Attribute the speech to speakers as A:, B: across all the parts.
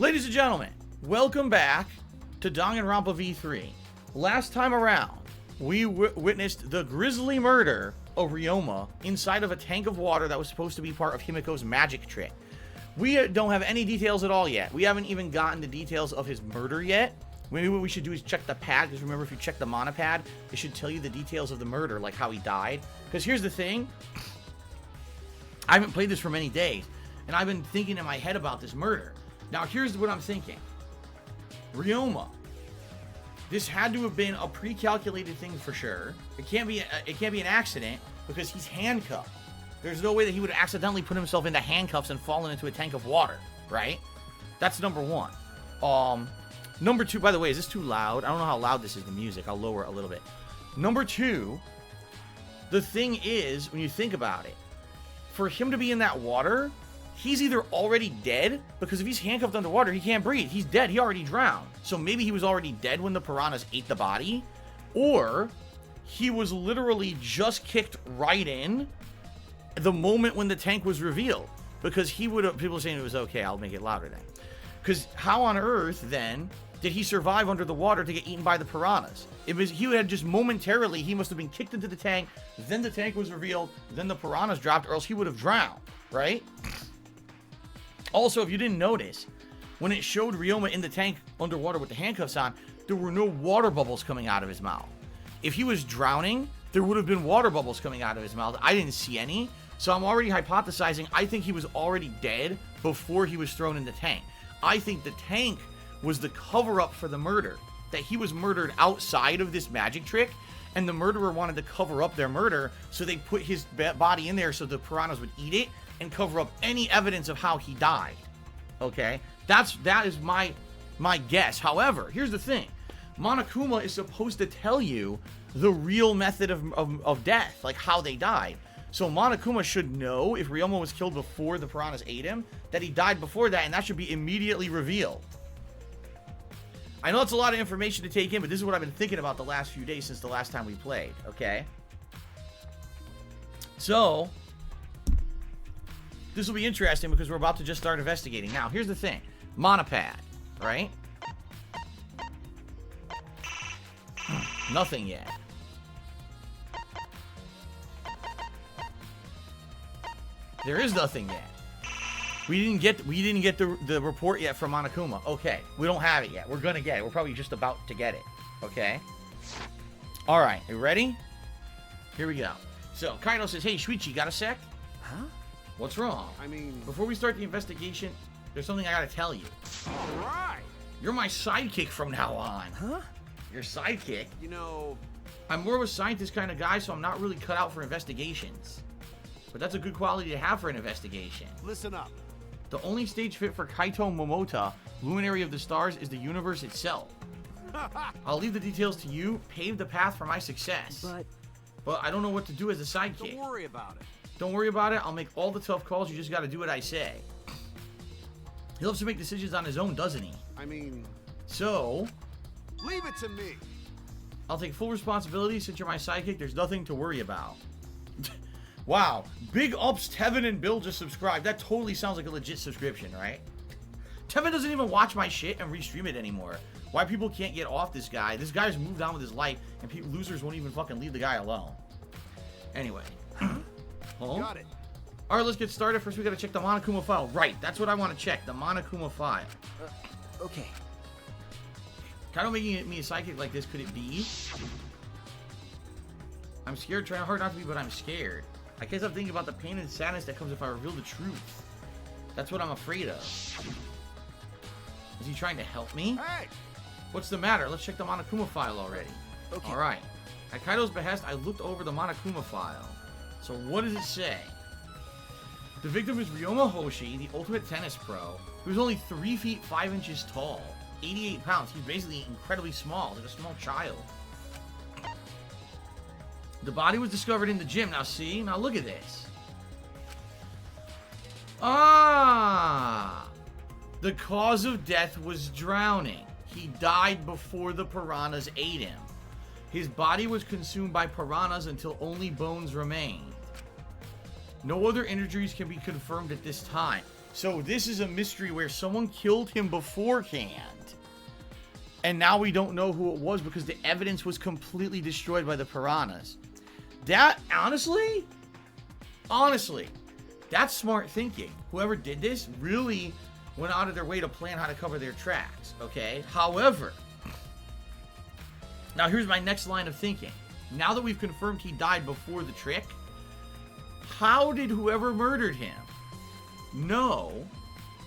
A: Ladies and gentlemen, welcome back to Danganronpa V3. Last time around, we witnessed the grisly murder of Ryoma inside of a tank of water that was supposed to be part of Himiko's magic trick. We don't have any details at all yet. We haven't even gotten the details of his murder yet. Maybe what we should do is check the pad, because remember, if you check the mana pad, it should tell you the details of the murder, like how he died. Because here's the thing, I haven't played this for many days, and I've been thinking in my head about this murder. Now, here's what I'm thinking. Ryoma, this had to have been a pre-calculated thing for sure. It can't be an accident, because he's handcuffed. There's no way that he would have accidentally put himself into handcuffs and fallen into a tank of water, right? That's number one. Number two, by the way, is this too loud? I don't know how loud this is, the music. I'll lower it a little bit. Number two, the thing is, when you think about it, for him to be in that water, he's either already dead, because if he's handcuffed underwater, he can't breathe. He's dead. He already drowned. So maybe he was already dead when the piranhas ate the body, or he was literally just kicked right in the moment when the tank was revealed, because he would have, people saying it was okay, I'll make it louder then. Because how on earth, then, did he survive under the water to get eaten by the piranhas? It was, he had just momentarily, he must have been kicked into the tank, then the tank was revealed, then the piranhas dropped, or else he would have drowned, right? Also, if you didn't notice, when it showed Ryoma in the tank underwater with the handcuffs on, there were no water bubbles coming out of his mouth. If he was drowning, there would have been water bubbles coming out of his mouth. I didn't see any, so I'm already hypothesizing, I think he was already dead before he was thrown in the tank. I think the tank was the cover-up for the murder, that he was murdered outside of this magic trick, and the murderer wanted to cover up their murder, so they put his body in there so the piranhas would eat it and cover up any evidence of how he died. Okay? That is my guess. However, here's the thing. Monokuma is supposed to tell you the real method of death, like how they died. So Monokuma should know, if Ryoma was killed before the piranhas ate him, that he died before that, and that should be immediately revealed. I know it's a lot of information to take in, but this is what I've been thinking about the last few days since the last time we played, okay? So, this will be interesting because we're about to just start investigating. Now, here's the thing. Monopad, right? Nothing yet. There is nothing yet. We didn't get the report yet from Monokuma. Okay, we don't have it yet. We're gonna get it. We're probably just about to get it. Okay. All right, you ready? Here we go. So Kaido says, "Hey, Shuichi, got a sec?"
B: Huh?
A: What's wrong?
B: I mean,
A: before we start the investigation, there's something I gotta tell you.
B: All right.
A: You're my sidekick from now on.
B: Huh?
A: Your sidekick?
B: You know,
A: I'm more of a scientist kind of guy, so I'm not really cut out for investigations. But that's a good quality to have for an investigation.
B: Listen up.
A: The only stage fit for Kaito Momota, Luminary of the Stars, is the universe itself. I'll leave the details to you. Pave the path for my success. But I don't know what to do as a sidekick.
B: Don't worry about it.
A: Don't worry about it. I'll make all the tough calls. You just got to do what I say. He loves to make decisions on his own, doesn't he?
B: I mean...
A: So...
B: leave it to me.
A: I'll take full responsibility. Since you're my sidekick, there's nothing to worry about. Wow. Big ups, Tevin and Bill just subscribed. That totally sounds like a legit subscription, right? Tevin doesn't even watch my shit and restream it anymore. Why people can't get off this guy? This guy's moved on with his life, and losers won't even fucking leave the guy alone. Anyway.
B: Got it.
A: Alright, let's get started. First, we gotta check the Monokuma file. Right, that's what I want to check. The Monokuma file.
B: Okay.
A: Kind of making me a sidekick like this, could it be? I'm scared, trying hard not to be, but I'm scared. I guess I'm thinking about the pain and sadness that comes if I reveal the truth. That's what I'm afraid of. Is he trying to help me?
B: Hey!
A: What's the matter? Let's check the Monokuma file already.
B: Okay.
A: Alright. At Kaido's behest, I looked over the Monokuma file. So what does it say? The victim is Ryoma Hoshi, the ultimate tennis pro, who's only 3 feet 5 inches tall, 88 pounds. He's basically incredibly small, like a small child. The body was discovered in the gym. Now see? Now look at this. Ah! The cause of death was drowning. He died before the piranhas ate him. His body was consumed by piranhas until only bones remained. No other injuries can be confirmed at this time. So this is a mystery where someone killed him beforehand. And now we don't know who it was because the evidence was completely destroyed by the piranhas. That, honestly, that's smart thinking. Whoever did this really went out of their way to plan how to cover their tracks, okay? However, now here's my next line of thinking. Now that we've confirmed he died before the trick, how did whoever murdered him know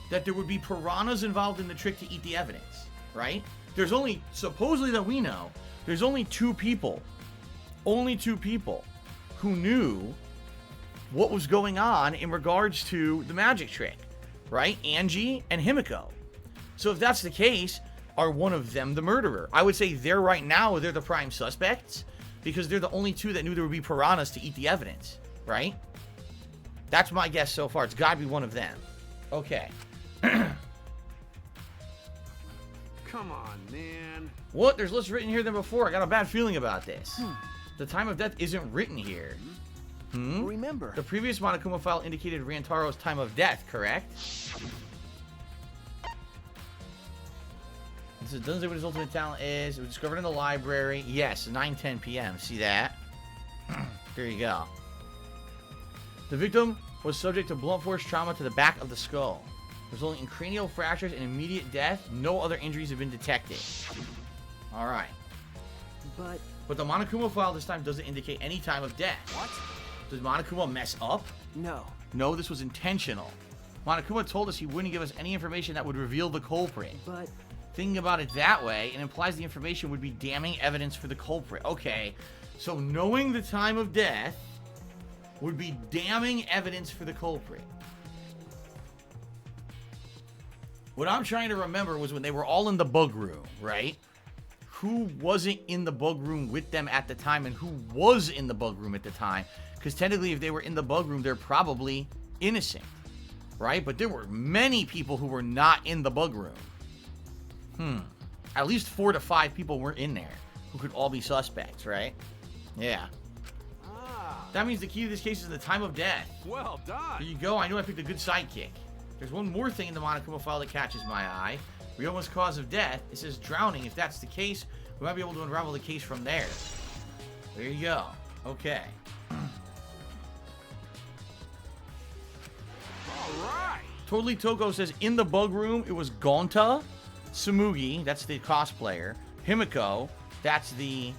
A: that there would be piranhas involved in the trick to eat the evidence, right? There's only, supposedly that we know, there's only two people who knew what was going on in regards to the magic trick, right? Angie and Himiko. So if that's the case, are one of them the murderer? I would say they're right now, they're the prime suspects because they're the only two that knew there would be piranhas to eat the evidence, right? That's my guess so far. It's got to be one of them. Okay.
B: Come on, man.
A: What? There's less written here than before. I got a bad feeling about this. The time of death isn't written here.
B: Remember.
A: The previous Monokuma file indicated Rantaro's time of death, correct? This doesn't say what his ultimate talent is. It was discovered in the library. Yes, 9:10 p.m. See that? There you go. The victim was subject to blunt force trauma to the back of the skull, resulting in cranial fractures and immediate death. No other injuries have been detected. All right. But the Monokuma file this time doesn't indicate any time of death.
B: What?
A: Did Monokuma mess up?
B: No.
A: No, this was intentional. Monokuma told us he wouldn't give us any information that would reveal the culprit.
B: But
A: thinking about it that way, it implies the information would be damning evidence for the culprit. Okay, so knowing the time of death would be damning evidence for the culprit. What I'm trying to remember was when they were all in the bug room, right? Who wasn't in the bug room with them at the time and who was in the bug room at the time? Because technically, if they were in the bug room, they're probably innocent, right? But there were many people who were not in the bug room. At least 4 to 5 people were in there who could all be suspects, right? Yeah. That means the key to this case is the time of death.
B: Well done.
A: There you go. I knew I picked a good sidekick. There's one more thing in the Monokuma file that catches my eye. Ryoma's cause of death. It says drowning. If that's the case, we might be able to unravel the case from there. There you go. Okay.
B: Alright.
A: Totally Toko says in the bug room it was Gonta, Tsumugi, that's the cosplayer, Himiko, that's the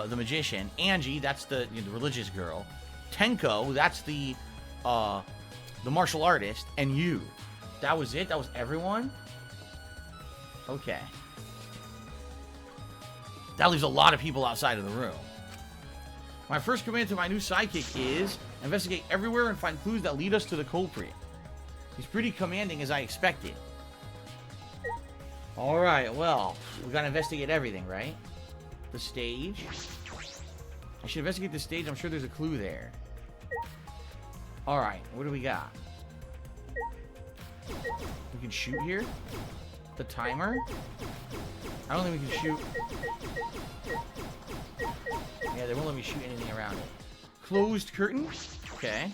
A: magician, Angie, that's the religious girl, Tenko, that's the martial artist, and you. That was it? That was everyone? Okay. That leaves a lot of people outside of the room. My first command to my new sidekick is investigate everywhere and find clues that lead us to the culprit. He's pretty commanding as I expected. Alright, well, we gotta investigate everything, right? The stage. I should investigate the stage. I'm sure there's a clue there. Alright, what do we got? We can shoot here? The timer? I don't think we can shoot. Yeah, they won't let me shoot anything around it. Closed curtain? Okay.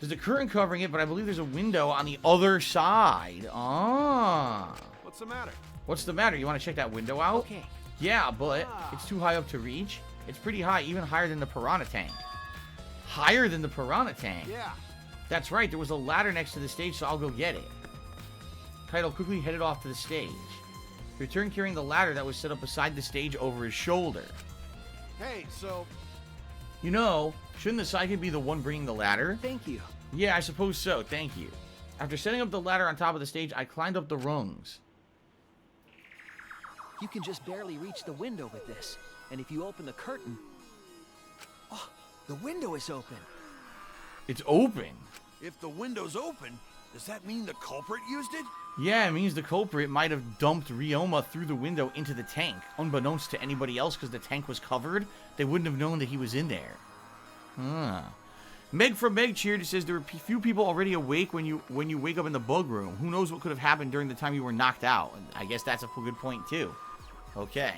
A: There's a curtain covering it, but I believe there's a window on the other side. Ah.
B: What's the matter?
A: What's the matter? You want to check that window out?
B: Okay.
A: Yeah, but it's too high up to reach. It's pretty high, even higher than the piranha tank. Higher than the piranha tank?
B: Yeah.
A: That's right, there was a ladder next to the stage, so I'll go get it. Kaido quickly headed off to the stage. He returned carrying the ladder that was set up beside the stage over his shoulder.
B: Hey, so...
A: You know, shouldn't the sidekick be the one bringing the ladder?
B: Thank you.
A: Yeah, I suppose so, thank you. After setting up the ladder on top of the stage, I climbed up the rungs.
C: You can just barely reach the window with this. And if you open the curtain... Oh, the window is open.
A: It's open.
B: If the window's open, does that mean the culprit used it?
A: Yeah, it means the culprit might have dumped Ryoma through the window into the tank, unbeknownst to anybody else because the tank was covered. They wouldn't have known that he was in there. Meg from Meg cheered. It says there were few people already awake when you wake up in the bug room. Who knows what could have happened during the time you were knocked out? And I guess that's a good point too. Okay.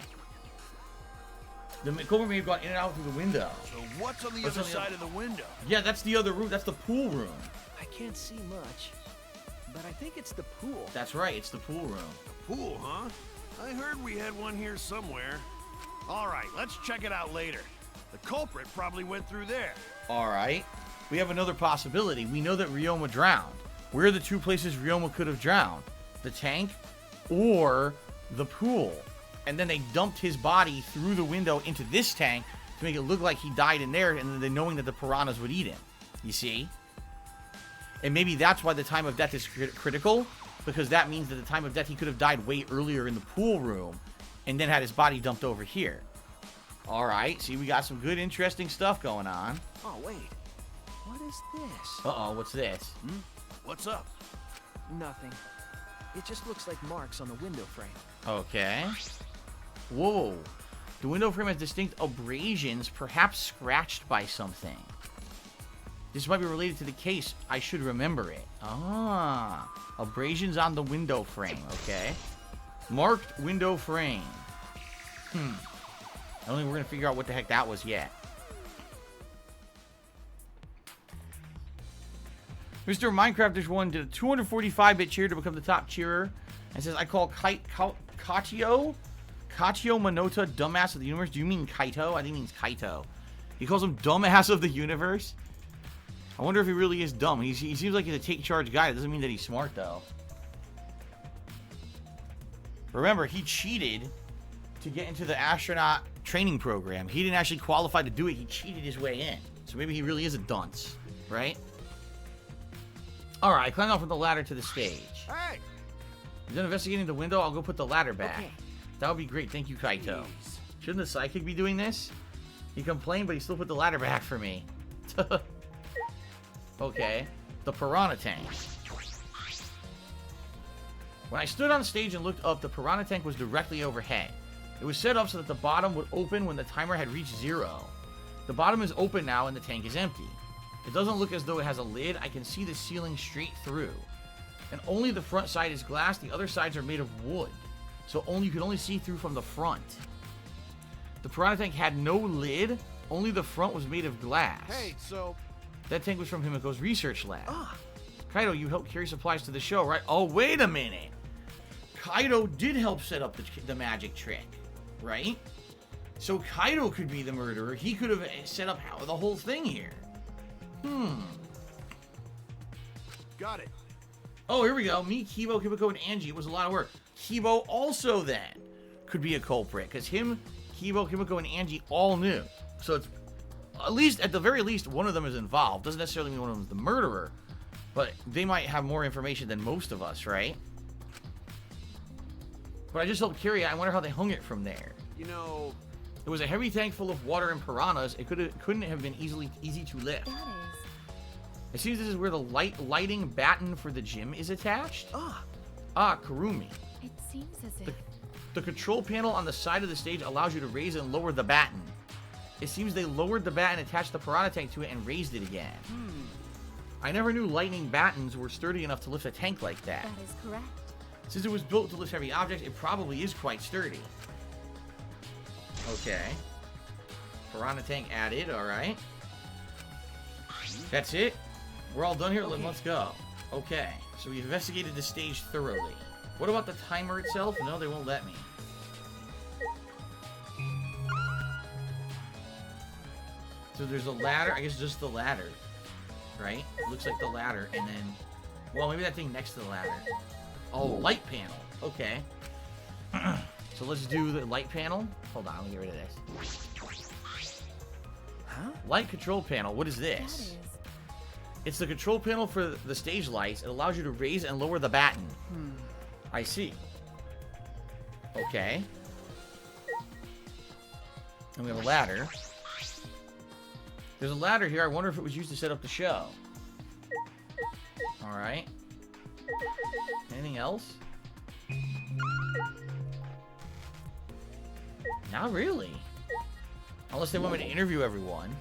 A: The culprit may have gone in and out through the window.
B: So what's on the other side of the window?
A: Yeah, that's the other room. That's the pool room.
C: I can't see much, but I think it's the pool.
A: That's right. It's the pool room.
B: Pool, huh? I heard we had one here somewhere. All right, let's check it out later. The culprit probably went through there.
A: All right. We have another possibility. We know that Ryoma drowned. Where are the two places Ryoma could have drowned? The tank or the pool? And then they dumped his body through the window into this tank to make it look like he died in there, and then knowing that the piranhas would eat him. You see? And maybe that's why the time of death is critical, because that means that the time of death he could have died way earlier in the pool room and then had his body dumped over here. All right. See, we got some good, interesting stuff going on.
C: Oh, wait. What is this?
A: Uh-oh, what's this?
B: What's up?
C: Nothing. It just looks like marks on the window frame.
A: Okay. Whoa. The window frame has distinct abrasions, perhaps scratched by something. This might be related to the case. I should remember it. Ah. Abrasions on the window frame. Okay. Marked window frame. I don't think we're going to figure out what the heck that was yet. Mr. Minecrafters 1 did a 245-bit cheer to become the top cheerer. And says, I call Katio Monota dumbass of the universe. Do you mean Kaito? I think he means Kaito. He calls him dumbass of the universe. I wonder if he really is dumb. He seems like he's a take-charge guy. It doesn't mean that he's smart, though. Remember, he cheated to get into the astronaut training program. He didn't actually qualify to do it. He cheated his way in. So maybe he really is a dunce, right? All right, climb off with the ladder to the stage.
B: Hey!
A: You're done investigating the window? I'll go put the ladder back.
C: Okay.
A: That would be great. Thank you, Kaito.
B: Jeez.
A: Shouldn't the sidekick be doing this? He complained, but he still put the ladder back for me. Okay. The piranha tank. When I stood on stage and looked up, the piranha tank was directly overhead. It was set up so that the bottom would open when the timer had reached 0. The bottom is open now and the tank is empty. It doesn't look as though it has a lid. I can see the ceiling straight through. And only the front side is glass. The other sides are made of wood. So you can only see through from the front. The piranha tank had no lid. Only the front was made of glass.
B: Hey, so...
A: That tank was from Himiko's research lab.
C: Ah.
A: Kaido, you helped carry supplies to the show, right? Oh, wait a minute. Kaido did help set up the magic trick, right? So Kaido could be the murderer. He could have set up the whole thing here.
B: Got it.
A: Oh, here we go. Me, Kibo, Himiko, and Angie. It was a lot of work. Kibo also then could be a culprit, because him, Kibo, Himiko, and Angie all knew. So it's at the very least, one of them is involved. Doesn't necessarily mean one of them is the murderer, but they might have more information than most of us, right? But I just helped carry it. I wonder how they hung it from there.
B: You know...
A: It was a heavy tank full of water and piranhas. It couldn't have been easy to lift.
D: That is.
A: It seems this is where the lighting batten for the gym is attached. Kurumi.
D: It seems as if.
A: The control panel on the side of the stage allows you to raise and lower the batten. It seems they lowered the batten, attached the piranha tank to it, and raised it again. I never knew lightning battens were sturdy enough to lift a tank like that.
D: That is correct.
A: Since it was built to lift heavy objects, it probably is quite sturdy. Okay. Piranha tank added, alright. That's it? We're all done here?
C: Okay.
A: Let's go. Okay, so we investigated the stage thoroughly. What about the timer itself? No, they won't let me. So there's a ladder, I guess just the ladder, right? It looks like the ladder, and then, well, maybe that thing next to the ladder. Oh, light panel, okay. So let's do the light panel. Hold on, let me get rid of this.
C: Huh?
A: Light control panel, what is
D: That
A: this?
D: is.
A: It's the control panel for the stage lights. It allows you to raise and lower the batten. I see. Okay. And we have a ladder. There's a ladder here. I wonder if it was used to set up the show. Alright. Anything else? Not really. Unless they want me to interview everyone.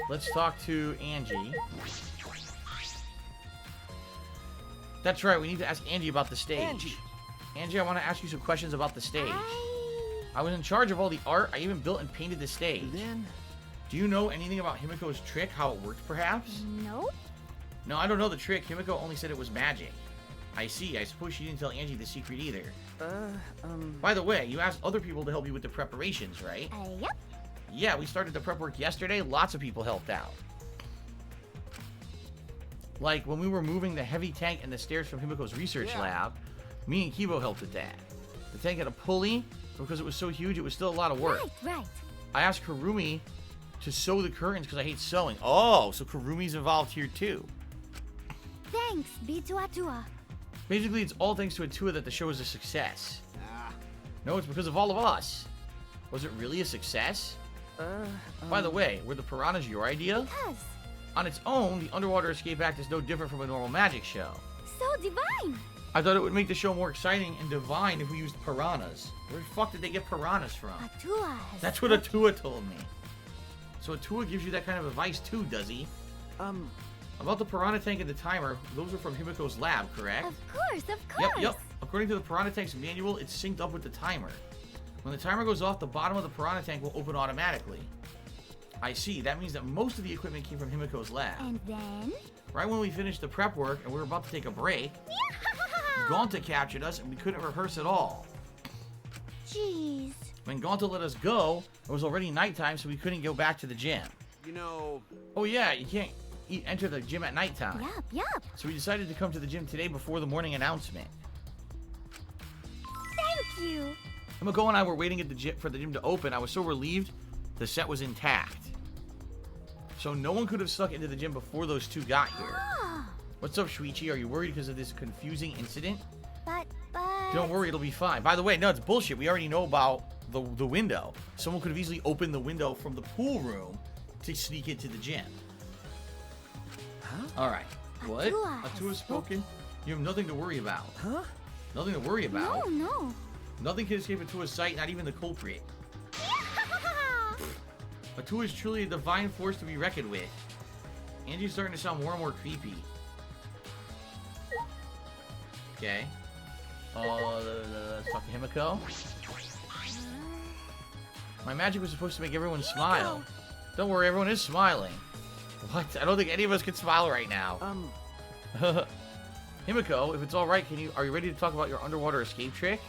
A: Let's talk to Angie. That's right, we need to ask Angie about the stage.
C: Angie.
A: Angie, I want to ask you some questions about the stage. I was in charge of all the art. I even built and painted the stage.
C: And then...
A: Do you know anything about Himiko's trick, how it worked, perhaps?
D: No?
A: No, I don't know the trick. Himiko only said it was magic. I see. I suppose she didn't tell Angie the secret either. By the way, you asked other people to help you with the preparations, right?
D: Yep.
A: Yeah, we started the prep work yesterday. Lots of people helped out. Like, when we were moving the heavy tank and the stairs from Himiko's research lab, me and Kibo helped with that. The tank had a pulley. Because it was so huge, it was still a lot of work.
D: Right.
A: I asked Karumi to sew the curtains because I hate sewing. Oh, so Karumi's involved here too.
D: Thanks, pt18.
A: Basically, it's all thanks to Atua that the show is a success. No, it's because of all of us. Was it really a success? By the way, were the piranhas your idea?
D: Because.
A: On its own, the Underwater Escape Act is no different from a normal magic show.
D: So divine.
A: I thought it would make the show more exciting and divine if we used piranhas. Where the fuck did they get piranhas from?
D: Atua has...
A: That's what Atua told me. So Atua gives you that kind of advice too, does he? About the piranha tank and the timer, those are from Himiko's lab, correct?
D: Of course.
A: Yep. According to the piranha tank's manual, it's synced up with the timer. When the timer goes off, the bottom of the piranha tank will open automatically. I see. That means that most of the equipment came from Himiko's lab.
D: And then?
A: Right when we finished the prep work and we were about to take a break, Gonta captured us and we couldn't rehearse at all.
D: Jeez.
A: When Gonta let us go, it was already nighttime, so we couldn't go back to the gym.
B: You know...
A: Oh yeah, you can't enter the gym at nighttime.
D: Yup.
A: So we decided to come to the gym today before the morning announcement.
D: Thank you.
A: Himiko and I were waiting at the gym for the gym to open. I was so relieved the set was intact. So no one could have snuck into the gym before those two got here. What's up, Shuichi? Are you worried because of this confusing incident?
D: But...
A: Don't worry, it'll be fine. By the way, no, it's bullshit. We already know about the window. Someone could have easily opened the window from the pool room to sneak into the gym. All right. What? Atua's spoken? You have nothing to worry about. Nothing to worry about?
D: No.
A: Nothing can escape Atua's sight, not even the culprit. Atua is truly a divine force to be reckoned with. Angie's starting to sound more and more creepy. Okay. Let's talk to Himiko. My magic was supposed to make everyone smile. Don't worry, everyone is smiling. What? I don't think any of us can smile right now. Himiko, if it's alright, are you ready to talk about your underwater escape trick?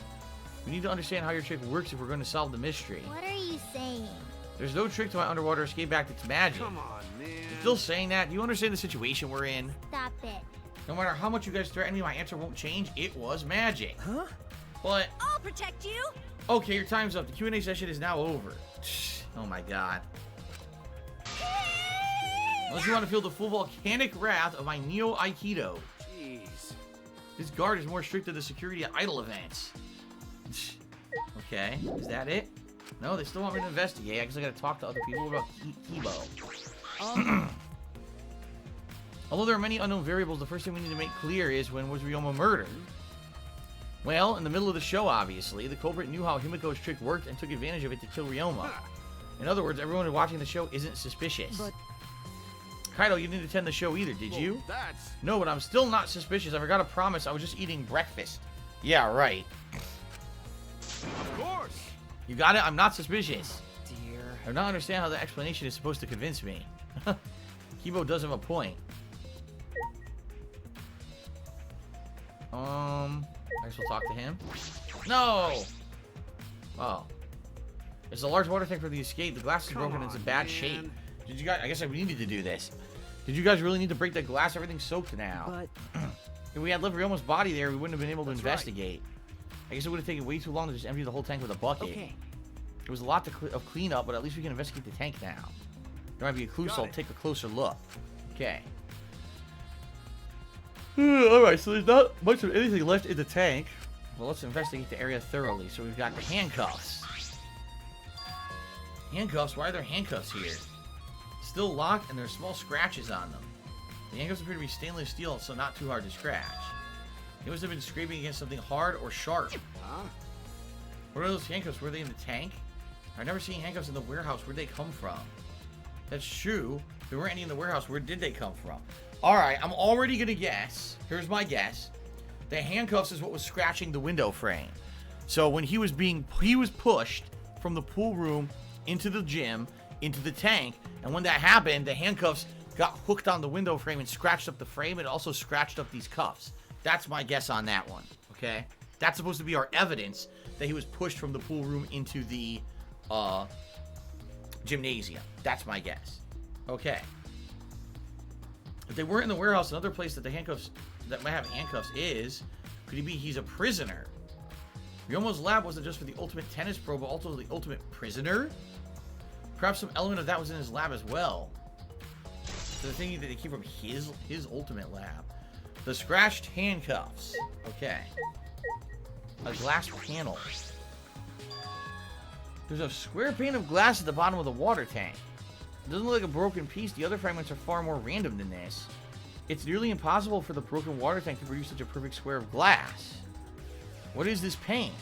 A: We need to understand how your trick works if we're going to solve the mystery.
D: What are you saying?
A: There's no trick to my underwater escape act, it's magic.
B: Come on, man.
A: You're still saying that? Do you understand the situation we're in?
D: Stop it.
A: No matter how much you guys threaten me, my answer won't change. It was magic. But...
E: I'll protect you.
A: Okay, your time's up. The Q&A session is now over. Oh my god. Unless you want to feel the full volcanic wrath of my Neo Aikido.
B: Jeez.
A: This guard is more strict to the security at idle events. Okay, is that it? No, they still want me to investigate. I guess I gotta talk to other people about Kibo. Although there are many unknown variables, the first thing we need to make clear is when was Ryoma murdered? Well, in the middle of the show, obviously, the culprit knew how Himiko's trick worked and took advantage of it to kill Ryoma. In other words, everyone watching the show isn't suspicious.
C: But...
A: Kaido, you didn't attend the show either, did you?
B: That's...
A: No, but I'm still not suspicious. I forgot to promise I was just eating breakfast. Yeah, right.
B: Of course.
A: You got it? I'm not suspicious.
C: Dear.
A: I do not understand how the explanation is supposed to convince me. Kibo does have a point. I guess we'll talk to him. No! Oh. It's a large water tank for the escape. The glass is broken and it's in bad shape. Did you guys... I guess we needed to do this. Did you guys really need to break that glass? Everything's soaked now.
C: But...
A: If we had left Ryoma's body there, we wouldn't have been able to investigate. I guess it would have taken way too long to just empty the whole tank with a bucket.
C: Okay.
A: It was a lot of cleanup, but at least we can investigate the tank now. There might be a clue, so I'll take a closer look. Okay. Alright, so there's not much of anything left in the tank. Well, let's investigate the area thoroughly. So we've got the handcuffs. Handcuffs? Why are there handcuffs here? Still locked, and there's small scratches on them. The handcuffs appear to be stainless steel, so not too hard to scratch. They must have been scraping against something hard or sharp.
B: Huh?
A: What are those handcuffs? Were they in the tank? I've never seen handcuffs in the warehouse. Where'd they come from? That's true. If there weren't any in the warehouse, where did they come from? Alright, I'm already gonna guess. Here's my guess. The handcuffs is what was scratching the window frame. So when he was pushed, from the pool room into the gym, into the tank. And when that happened, the handcuffs got hooked on the window frame and scratched up the frame. It also scratched up these cuffs. That's my guess on that one, okay? That's supposed to be our evidence that he was pushed from the pool room into the gymnasium. That's my guess. Okay. If they weren't in the warehouse, another place that the handcuffs that might have handcuffs is, could he be he's a prisoner? Ryomo's lab wasn't just for the ultimate tennis pro, but also the ultimate prisoner? Perhaps some element of that was in his lab as well. So they're thinking that they came from his ultimate lab. The scratched handcuffs. Okay. A glass panel. There's a square pane of glass at the bottom of the water tank. It doesn't look like a broken piece. The other fragments are far more random than this. It's nearly impossible for the broken water tank to produce such a perfect square of glass. What is this pane?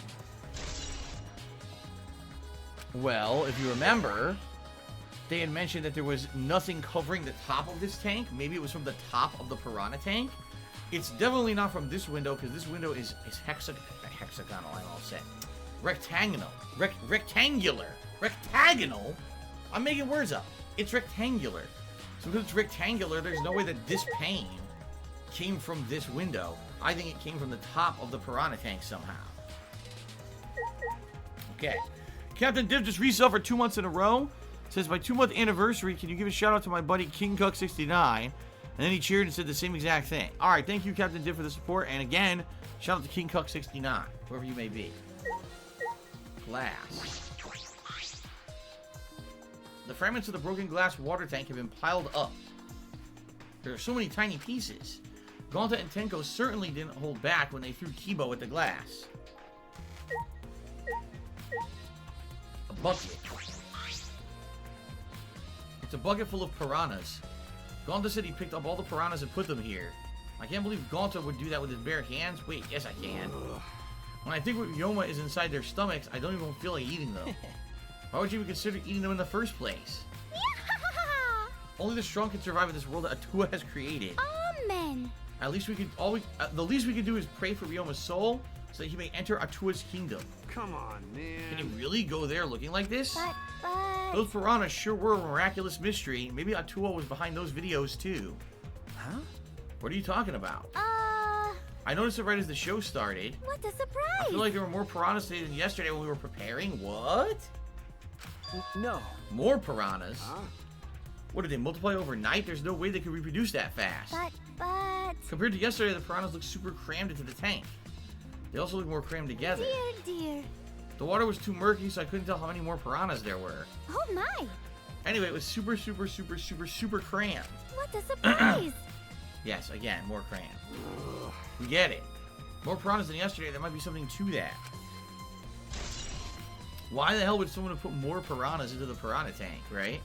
A: Well, if you remember, they had mentioned that there was nothing covering the top of this tank. Maybe it was from the top of the piranha tank. It's definitely not from this window, because this window is hexagonal, I will say. Rectangular. Rectangular? I'm making words up. It's rectangular. So because it's rectangular, there's no way that this pane came from this window. I think it came from the top of the piranha tank somehow. Okay. Captain Div just resell for 2 months in a row. Says, my 2-month anniversary, can you give a shout out to my buddy King Cuck 69? And then he cheered and said the same exact thing. Alright, thank you, Captain Div, for the support. And again, shout out to King Cuck 69, whoever you may be. Glass. The fragments of the broken glass water tank have been piled up. There are so many tiny pieces. Gonta and Tenko certainly didn't hold back when they threw Kibo at the glass. A bucket. It's a bucket full of piranhas. Gonta said he picked up all the piranhas and put them here. I can't believe Gonta would do that with his bare hands. Wait, yes I can. When I think what Ryoma is inside their stomachs, I don't even feel like eating them. Why would you even consider eating them in the first place? Only the strong can survive in this world that Atua has created.
D: Amen.
A: At least we could the least we could do is pray for Ryoma's soul so that he may enter Atua's kingdom.
B: Come on, man.
A: Can he really go there looking like this?
D: But...
A: Those piranhas sure were a miraculous mystery. Maybe Atua was behind those videos too.
C: Huh?
A: What are you talking about? I noticed it right as the show started.
D: What a surprise!
A: I feel like there were more piranhas today than yesterday when we were preparing. What?
C: No.
A: More piranhas?
B: Huh?
A: What, did they multiply overnight? There's no way they could reproduce that fast.
D: But...
A: Compared to yesterday, the piranhas look super crammed into the tank. They also look more crammed together.
D: Dear.
A: The water was too murky, so I couldn't tell how many more piranhas there were.
D: Oh my!
A: Anyway, it was super crammed.
D: What a surprise!
A: Yes, again, more crammed. We get it. More piranhas than yesterday, there might be something to that. Why the hell would someone have put more piranhas into the piranha tank, right?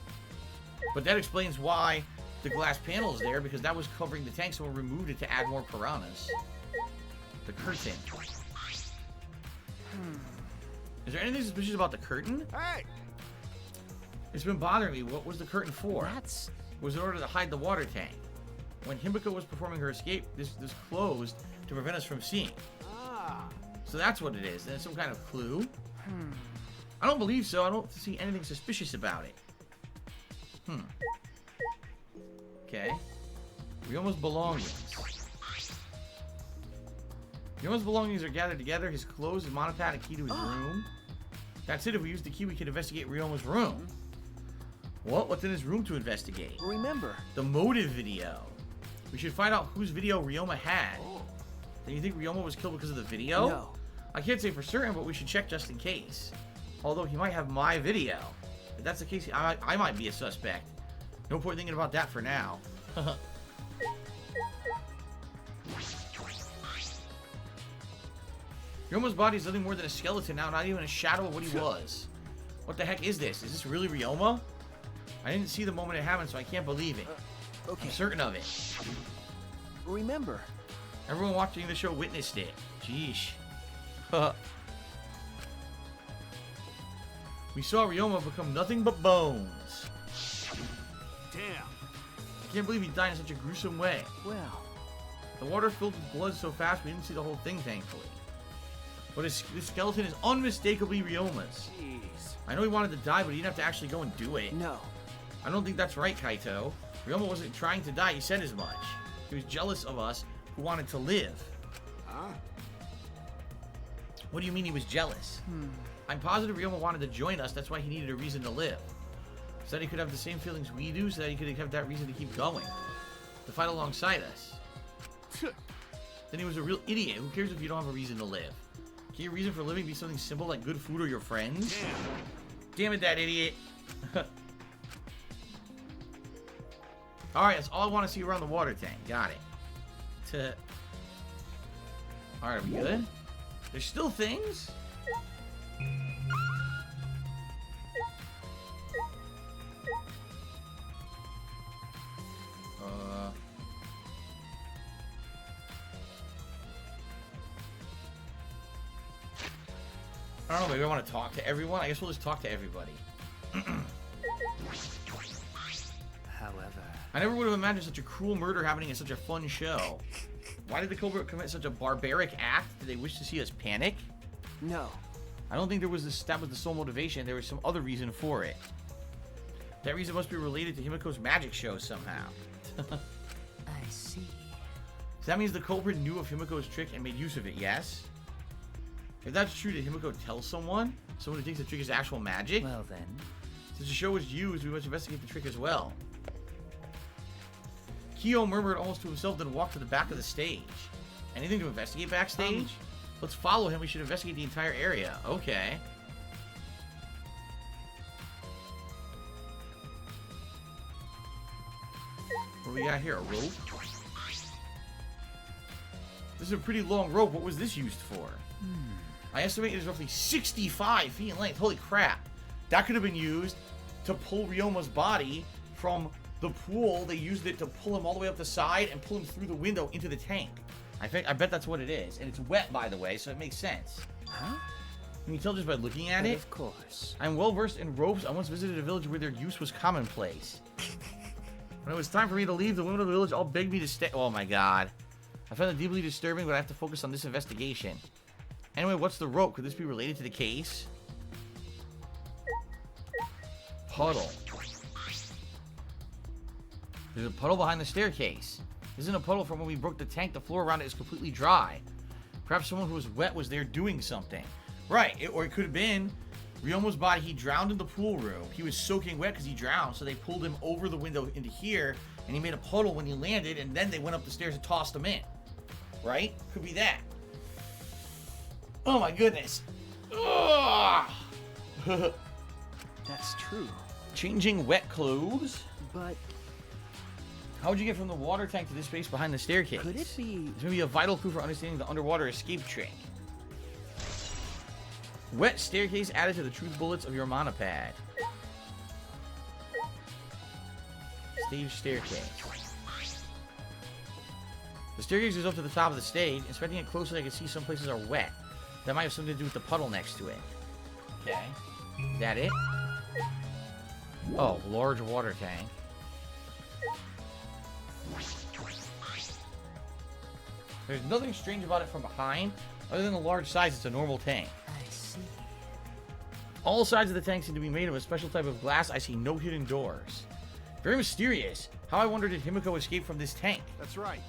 A: But that explains why the glass panel is there, because that was covering the tank, someone removed it to add more piranhas. The curtain. Is there anything suspicious about the curtain?
B: Hey!
A: It's been bothering me. What was the curtain for?
C: That's...
A: Was in order to hide the water tank. When Himiko was performing her escape, this closed to prevent us from seeing.
B: Ah.
A: So that's what it is. And it's some kind of clue. I don't believe so. I don't see anything suspicious about it. Okay. Ryoma's belongings. Ryoma's belongings are gathered together. His clothes, his monopod, a key to his room. That's it. If we use the key, we can investigate Ryoma's room. What? What's in his room to investigate?
C: Remember.
A: The motive video. We should find out whose video Ryoma had. Do you think Ryoma was killed because of the video?
C: No.
A: I can't say for certain, but we should check just in case. Although he might have my video. If that's the case, I might be a suspect. No point thinking about that for now. Ryoma's body is nothing more than a skeleton now, not even a shadow of what he was. What the heck is this? Is this really Ryoma? I didn't see the moment it happened, so I can't believe it.
C: Okay.
A: I'm certain of it.
C: Remember.
A: Everyone watching the show witnessed it. Jeesh. We saw Ryoma become nothing but bones.
B: Damn.
A: I can't believe he died in such a gruesome way.
C: Well.
A: The water filled with blood so fast we didn't see the whole thing, thankfully. But this skeleton is unmistakably Ryoma's.
C: Jeez.
A: I know he wanted to die, but he didn't have to actually go and do it.
C: No.
A: I don't think that's right, Kaito. Ryoma wasn't trying to die, he said as much. He was jealous of us who wanted to live.
B: Huh?
A: What do you mean he was jealous? I'm positive Ryoma wanted to join us, that's why he needed a reason to live. So that he could have the same feelings we do, so that he could have that reason to keep going. To fight alongside us. Then he was a real idiot. Who cares if you don't have a reason to live? Can your reason for living be something simple like good food or your friends? Damn it, that idiot. Alright, that's all I want to see around the water tank. Got it. Alright, are we good? There's still things? I don't know, maybe I want to talk to everyone? I guess we'll just talk to everybody.
C: However...
A: I never would have imagined such a cruel murder happening in such a fun show. Why did the culprit commit such a barbaric act? Did they wish to see us panic?
C: No.
A: I don't think that was the sole motivation. There was some other reason for it. That reason must be related to Himiko's magic show somehow.
C: I see.
A: So that means the culprit knew of Himiko's trick and made use of it, yes? If that's true, did Himiko tell someone? Someone who thinks the trick is actual magic?
C: Well then.
A: Since the show was used, we must investigate the trick as well. Kyo murmured almost to himself, then walked to the back of the stage. Anything to investigate backstage? Let's follow him. We should investigate the entire area. Okay. What do we got here? A rope? This is a pretty long rope. What was this used for? I estimate it is roughly 65 feet in length. Holy crap. That could have been used to pull Ryoma's body from the pool. They used it to pull him all the way up the side and pull him through the window into the tank. I bet that's what it is. And it's wet, by the way, so it makes sense.
C: Huh?
A: Can you tell just by looking at it?
C: Of course.
A: I'm well versed in ropes. I once visited a village where their use was commonplace. When it was time for me to leave, the women of the village all begged me to stay. Oh my god. I found it deeply disturbing, but I have to focus on this investigation. Anyway, what's the rope? Could this be related to the case? Puddle. There's a puddle behind the staircase. This isn't a puddle from when we broke the tank. The floor around it is completely dry. Perhaps someone who was wet was there doing something. Right, or it could have been Ryoma's body. He drowned in the pool room. He was soaking wet because he drowned, so they pulled him over the window into here, and he made a puddle when he landed, and then they went up the stairs and tossed him in. Right? Could be that. Oh my goodness. Ugh.
C: That's true.
A: Changing wet clothes?
C: But
A: How would you get from the water tank to this space behind the staircase?
C: could it be...
A: It's maybe a vital clue for understanding the underwater escape trick. Wet staircase added to the truth bullets of your mana pad. Stage staircase. The staircase is up to the top of the stage. Inspecting it closely, I can see some places are wet. That might have something to do with the puddle next to it. Okay. Is that it? Oh, large water tank. There's nothing strange about it from behind. Other than the large size, it's a normal tank.
C: I see.
A: All sides of the tank seem to be made of a special type of glass. I see no hidden doors. Very mysterious. How, I wonder, did Himiko escape from this tank?
B: That's right.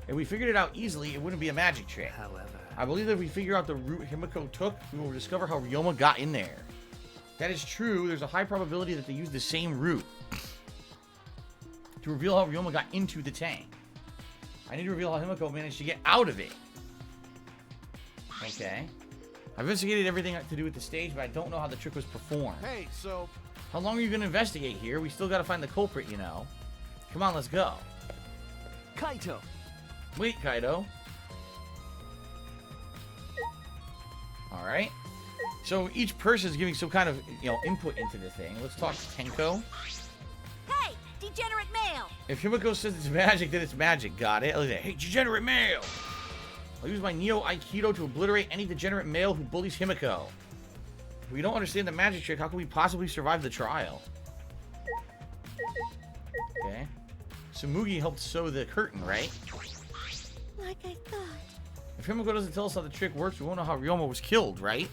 A: If we figured it out easily, it wouldn't be a magic trick.
C: However...
A: I believe that if we figure out the route Himiko took, we will discover how Ryoma got in there. That is true. There's a high probability that they used the same route to reveal how Ryoma got into the tank. I need to reveal how Himiko managed to get out of it. Okay. I've investigated everything to do with the stage, but I don't know how the trick was performed.
B: Hey, so...
A: How long are you going to investigate here? We still got to find the culprit, you know. Come on, let's go.
C: Kaito!
A: Wait, Kaido. Alright. So each person is giving some kind of, input into the thing. Let's talk to Tenko.
D: Hey, degenerate male!
A: If Himiko says it's magic, then it's magic. Got it? Look at that. Hey, degenerate male! I'll use my Neo Aikido to obliterate any degenerate male who bullies Himiko. If we don't understand the magic trick, how can we possibly survive the trial? Okay. So Mugi helped sew the curtain, right?
D: Like I thought.
A: If Himiko doesn't tell us how the trick works, we won't know how Ryoma was killed, right?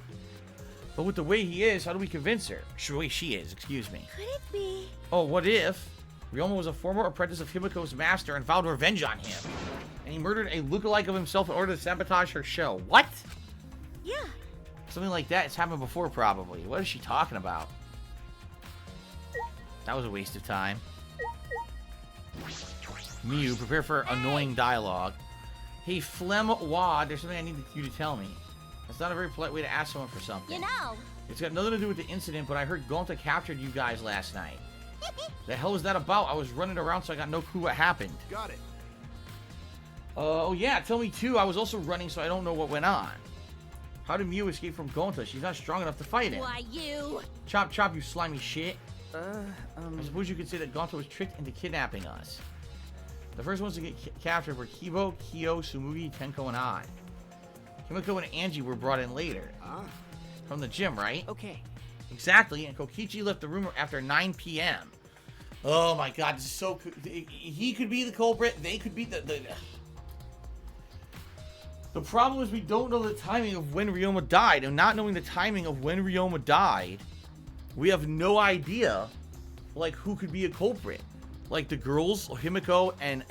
A: But with the way he is, how do we convince her? The way she is, excuse me.
D: Could it be?
A: Oh, what if Ryoma was a former apprentice of Himiko's master and vowed revenge on him? And he murdered a lookalike of himself in order to sabotage her show. What?
D: Yeah.
A: Something like that has happened before, probably. What is she talking about? That was a waste of time. Mew, prepare for annoying dialogue. Hey, Flem Wad, there's something I need you to tell me. That's not a very polite way to ask someone for something.
D: You know.
A: It's got nothing to do with the incident, but I heard Gonta captured you guys last night. The hell was that about? I was running around, so I got no clue what happened.
B: Got it.
A: Oh, yeah, tell me too. I was also running, so I don't know what went on. How did Mew escape from Gonta? She's not strong enough to fight him.
D: Why, you?
A: Chop, chop, you slimy shit. I suppose you could say that Gonta was tricked into kidnapping us. The first ones to get captured were Kibo, Kyo, Sumugi, Tenko, and I. Himiko and Angie were brought in later. From the gym, right?
C: Okay.
A: Exactly, and Kokichi left the room after 9 p.m. Oh my god, this is so... He could be the culprit, they could be the... The problem is we don't know the timing of when Ryoma died, and not knowing the timing of when Ryoma died, we have no idea, like, who could be a culprit. Like, the girls, Himiko and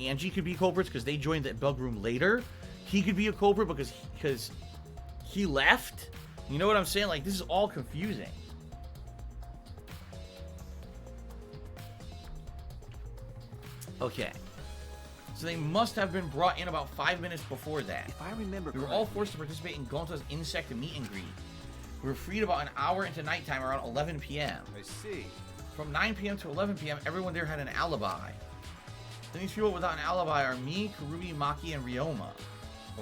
A: Angie could be culprits because they joined the bug room later. He could be a culprit because he left. You know what I'm saying? Like, this is all confusing. Okay. So they must have been brought in about 5 minutes before that.
C: If I remember
A: We were all forced to participate in Gonta's insect meet and greet. We were freed about an hour into nighttime around 11 p.m.
B: I see.
A: From 9 p.m. to 11 p.m., everyone there had an alibi. Then these people without an alibi are me, Karubi, Maki, and Ryoma.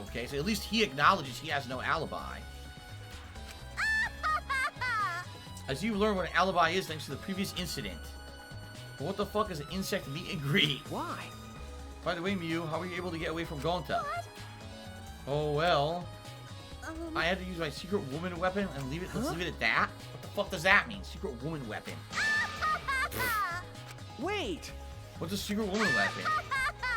A: Okay, so at least he acknowledges he has no alibi. As you've learned what an alibi is thanks to the previous incident. But what the fuck is an insect meet and greet?
C: Why?
A: By the way, Mew, how were you able to get away from Gonta?
D: What?
A: Oh, well. I had to use my secret woman weapon and leave it. Let's leave it at that. What the fuck does that mean? Secret woman weapon.
C: Wait!
A: What's a secret woman weapon?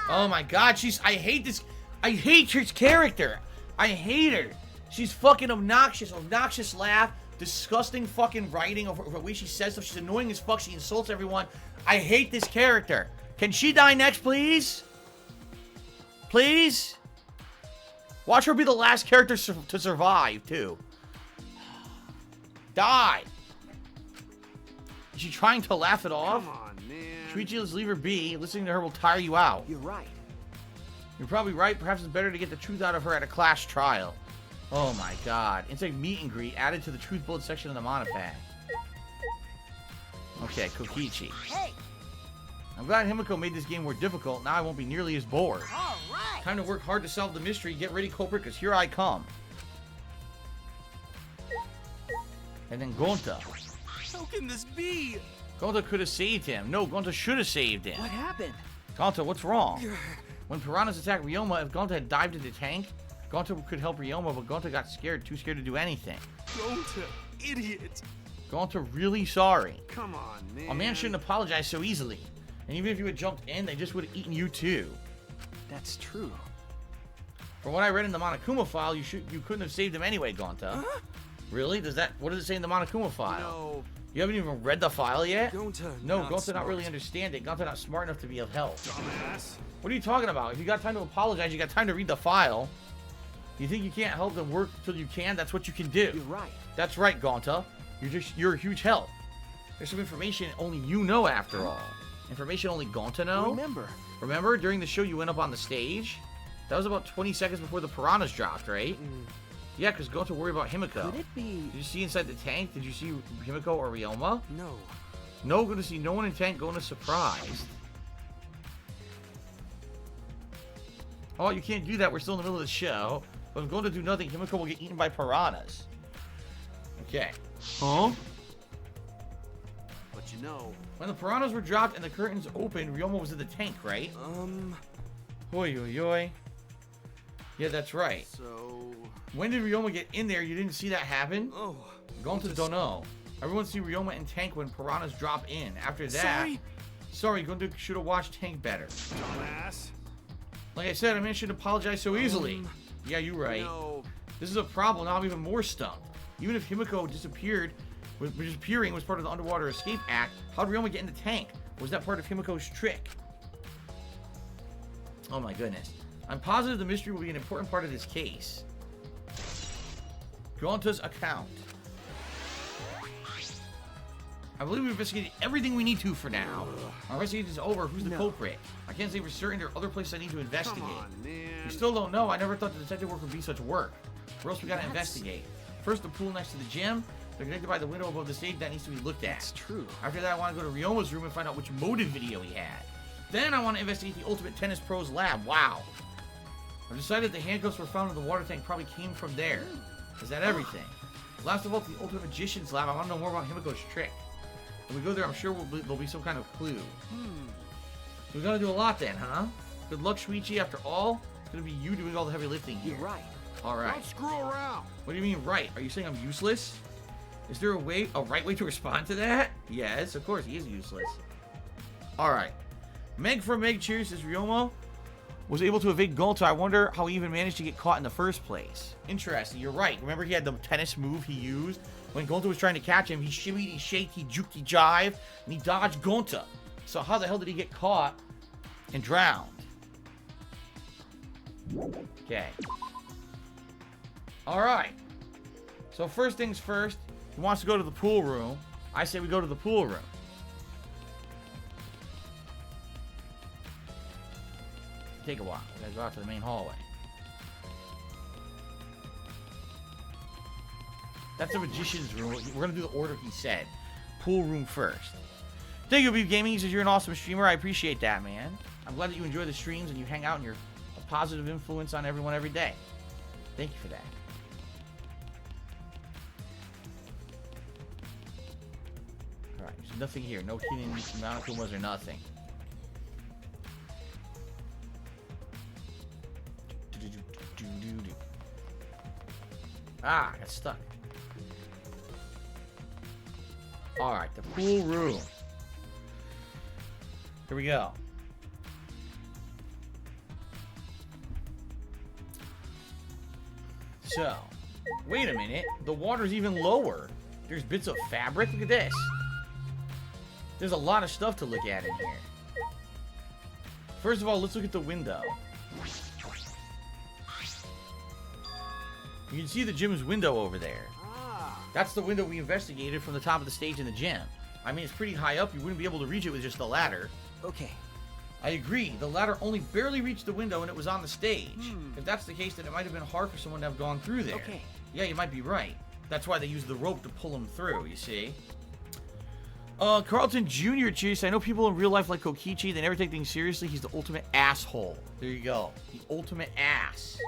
A: Oh my god, I hate this. I hate her character. I hate her. She's fucking obnoxious. Obnoxious laugh. Disgusting fucking writing of the way she says stuff. She's annoying as fuck. She insults everyone. I hate this character. Can she die next, please? Please? Watch her be the last character to survive, too. Die. Is she trying to laugh it off?
B: Come on, man.
A: Sweetie, let's leave her be. Listening to her will tire you out.
C: You're right.
A: You're probably right. Perhaps it's better to get the truth out of her at a class trial. Oh my god. It's like meet and greet added to the truth bullet section of the mana pack. Okay, Kokichi.
D: Hey.
A: I'm glad Himiko made this game more difficult. Now I won't be nearly as bored.
D: All right.
A: Time to work hard to solve the mystery. Get ready, culprit, because here I come. And then Gonta.
B: How can this be?
A: Gonta could have saved him. No, Gonta should have saved him.
C: What happened?
A: Gonta, what's wrong? When piranhas attacked Ryoma, if Gonta had dived into the tank, Gonta could help Ryoma, but Gonta got scared, too scared to do anything.
B: Gonta, idiot.
A: Gonta really sorry.
B: Come on, man.
A: A man shouldn't apologize so easily. And even if you had jumped in, they just would have eaten you too.
C: That's true.
A: From what I read in the Monokuma file, you couldn't have saved him anyway, Gonta.
C: Huh?
A: Really? What does it say in the Monokuma file?
B: No.
A: You haven't even read the file yet?
B: Gonta,
A: No,
B: not
A: Gonta
B: smart.
A: not really understand it. Gonta not smart enough to be of help.
B: Dumbass.
A: What are you talking about? If you got time to apologize, you got time to read the file. You think you can't help them work till you can? That's what you can do.
C: You're right.
A: That's right, Gonta. You're a huge help. There's some information only you know after all. Information only Gonta know? Remember, during the show you went up on the stage? That was about 20 seconds before the piranhas dropped, right? Yeah, because Gonta worried about Himiko.
C: Could it be?
A: Did you see inside the tank? Did you see Himiko or Ryoma?
C: No.
A: No, going to see no one in tank. Gonta surprised. Oh, you can't do that. We're still in the middle of the show. But if Gonta do nothing, Himiko will get eaten by piranhas. Okay. Huh?
B: But you know.
A: When the piranhas were dropped and the curtains opened, Ryoma was in the tank, right? Oi, oi, oi. Yeah, that's right.
B: So.
A: When did Ryoma get in there? You didn't see that happen?
B: Oh.
A: Gonta don't know. Everyone see Ryoma in tank when piranhas drop in. After that. Sorry, Gonta should have watched tank better.
B: Dumbass.
A: Like I said, a man shouldn't apologize so easily. Yeah, you're right.
B: No.
A: This is a problem. Now I'm even more stumped. Even if Himiko disappearing was part of the Underwater Escape Act, how did Ryoma get in the tank? Was that part of Himiko's trick? Oh my goodness. I'm positive the mystery will be an important part of this case. Gonta's account. I believe we've investigated everything we need to for now. Our investigation is over. Who's the culprit? I can't say for certain. There are other places I need to investigate.
B: Come on, man.
A: We still don't know. I never thought the detective work would be such work. Or else we gotta investigate. First, the pool next to the gym. They're connected by the window above the stage. That needs to be looked at.
C: That's true.
A: After that, I want to go to Ryoma's room and find out which motive video he had. Then I want to investigate the Ultimate Tennis Pro's lab. Wow. I've decided the handcuffs were found in the water tank probably came from there. Is that everything? Last of all, the Ultimate Magician's lab. I want to know more about Himiko's trick. When we go there, I'm sure there'll be some kind of clue. We're gonna do a lot then, huh? Good luck, Shuichi. After all, it's gonna be you doing all the heavy lifting here.
C: You're right.
A: All right.
B: Don't screw around.
A: What do you mean, right? Are you saying I'm useless? Is there a right way to respond to that? Yes, of course, he is useless. All right. Meg from Meg Cheers says Ryoma was able to evade Gonta. I wonder how he even managed to get caught in the first place. Interesting. You're right. Remember he had the tennis move he used? When Gonta was trying to catch him, he shimmied, he shaked, he juked, he jived, and he dodged Gonta. So how the hell did he get caught and drowned? Okay. All right. So first things first, he wants to go to the pool room. I say we go to the pool room. Take a while. We gotta go out to the main hallway. That's the magician's room. We're gonna do the order he said. Pool room first. Thank you, DSPGaming. He says you're an awesome streamer. I appreciate that, man. I'm glad that you enjoy the streams and you hang out and you're a positive influence on everyone every day. Thank you for that. Alright, there's nothing here. No hidden monocumas or nothing. Ah, I got stuck. Alright, the pool room. Here we go. So, wait a minute. The water's even lower. There's bits of fabric. Look at this. There's a lot of stuff to look at in here. First of all, let's look at the window. You can see the gym's window over there. That's the window we investigated from the top of the stage in the gym. I mean, it's pretty high up. You wouldn't be able to reach it with just the ladder.
C: Okay.
A: I agree. The ladder only barely reached the window and it was on the stage. If that's the case, then it might have been hard for someone to have gone through there.
C: Okay.
A: Yeah, you might be right. That's why they used the rope to pull him through, you see? Carlton Jr. Cheers. I know people in real life like Kokichi. They never take things seriously. He's the ultimate asshole. There you go. The ultimate ass.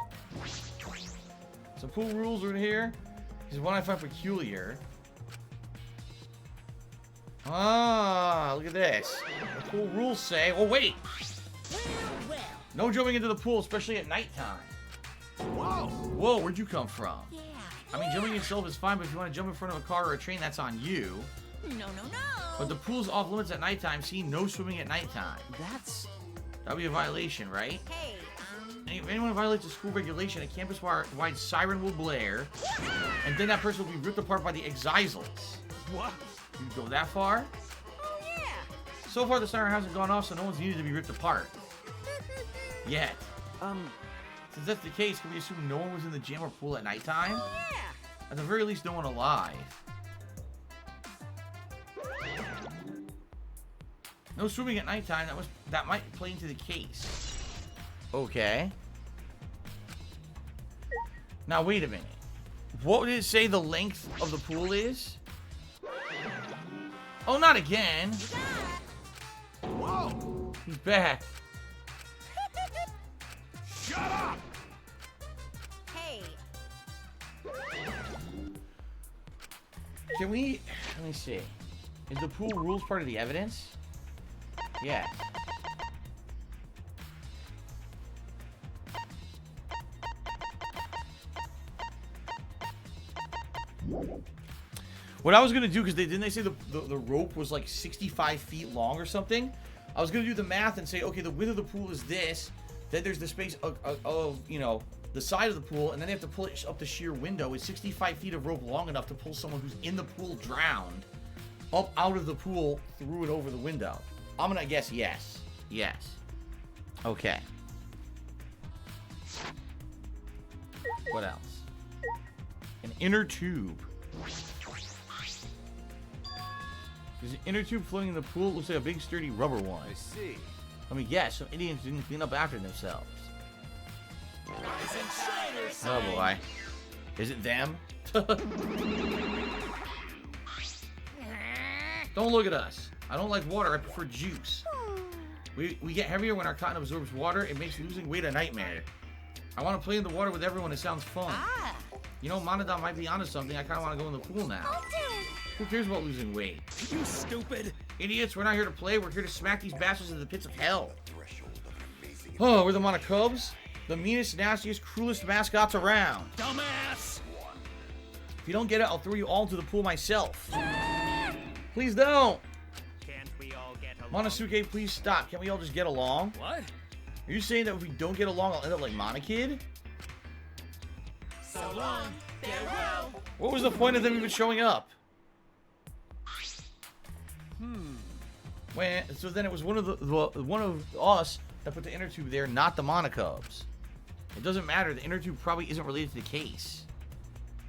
A: Some pool rules right here. This is one I find peculiar. Ah, look at this. The pool rules say, oh wait,
D: Well.
A: no jumping into the pool, especially at nighttime.
B: Whoa.
A: Whoa, where'd you come from?
D: Yeah.
A: I mean, jumping itself is fine, but if you want to jump in front of a car or a train, that's on you.
D: No.
A: But the pool's off limits at nighttime. See, no swimming at nighttime.
C: That's...
A: That'd be a violation, right?
D: Hey,
A: If anyone violates a school regulation, a campus-wide siren will blare, and then that person will be ripped apart by the Exizals.
B: What?
A: You go that far?
D: oh yeah.
A: So far, the siren hasn't gone off, so no one's needed to be ripped apart. Yet. Since that's the case, can we assume no one was in the gym or pool at nighttime?
D: Oh yeah.
A: At the very least, no one alive. No swimming at nighttime. That might play into the case. Okay. Now wait a minute. What did it say the length of the pool is? Oh, not again.
B: Whoa.
A: He's back.
B: Shut up.
D: Hey.
A: Can we... Let me see. Is the pool rules part of the evidence? Yeah. What I was gonna do, because didn't they say the rope was like 65 feet long or something? I was gonna do the math and say, okay, the width of the pool is this. Then there's the space of you know, the side of the pool, and then they have to pull it up the sheer window. Is 65 feet of rope long enough to pull someone who's in the pool drowned up out of the pool through and over the window? I'm gonna guess yes. Yes. Okay. What else? An inner tube. There's an inner tube floating in the pool. It looks like a big sturdy rubber one.
E: I see.
A: Let me guess, some idiots didn't clean up after themselves. Oh boy. Is it them? Don't look at us. I don't like water, I prefer juice. We get heavier when our cotton absorbs water. It makes losing weight a nightmare. I want to play in the water with everyone. It sounds fun.
D: Ah.
A: You know, Monodon might be onto something. I kind of want to go in the pool now. Who cares about losing weight?
C: You stupid.
A: Idiots, we're not here to play. We're here to smack these bastards into the pits of hell. Oh, we're the Monocubs? The meanest, nastiest, cruelest mascots around.
C: Dumbass.
A: If you don't get it, I'll throw you all into the pool myself. Please don't.
C: Can't we all get along?
A: Monosuke, please stop. Can't we all just get along?
C: What?
A: Are you saying that if we don't get along, I'll end up like Monokid?
D: So long, farewell.
A: What was the point of them even showing up? So then it was one of us that put the inner tube there, not the Monocubs. It doesn't matter. The inner tube probably isn't related to the case.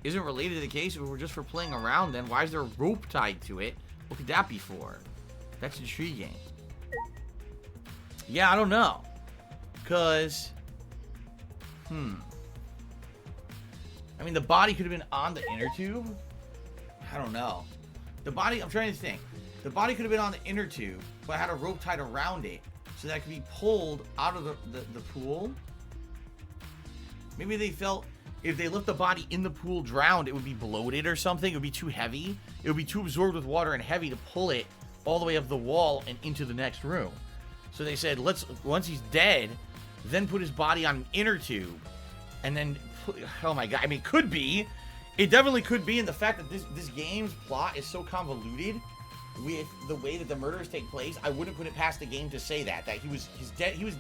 A: Isn't related to the case if we're just for playing around then. Why is there a rope tied to it? What could that be for? That's intriguing. Yeah, I don't know. Because... I mean, the body could have been on the inner tube. I don't know. The body, I'm trying to think. The body could have been on the inner tube, but had a rope tied around it so that it could be pulled out of the pool. Maybe they felt if they left the body in the pool drowned, it would be bloated or something. It would be too heavy. It would be too absorbed with water and heavy to pull it all the way up the wall and into the next room. So they said, once he's dead, then put his body on an inner tube. And then, oh my god, I mean, it could be. It definitely could be, and the fact that this game's plot is so convoluted with the way that the murders take place, I wouldn't put it past the game to say that he was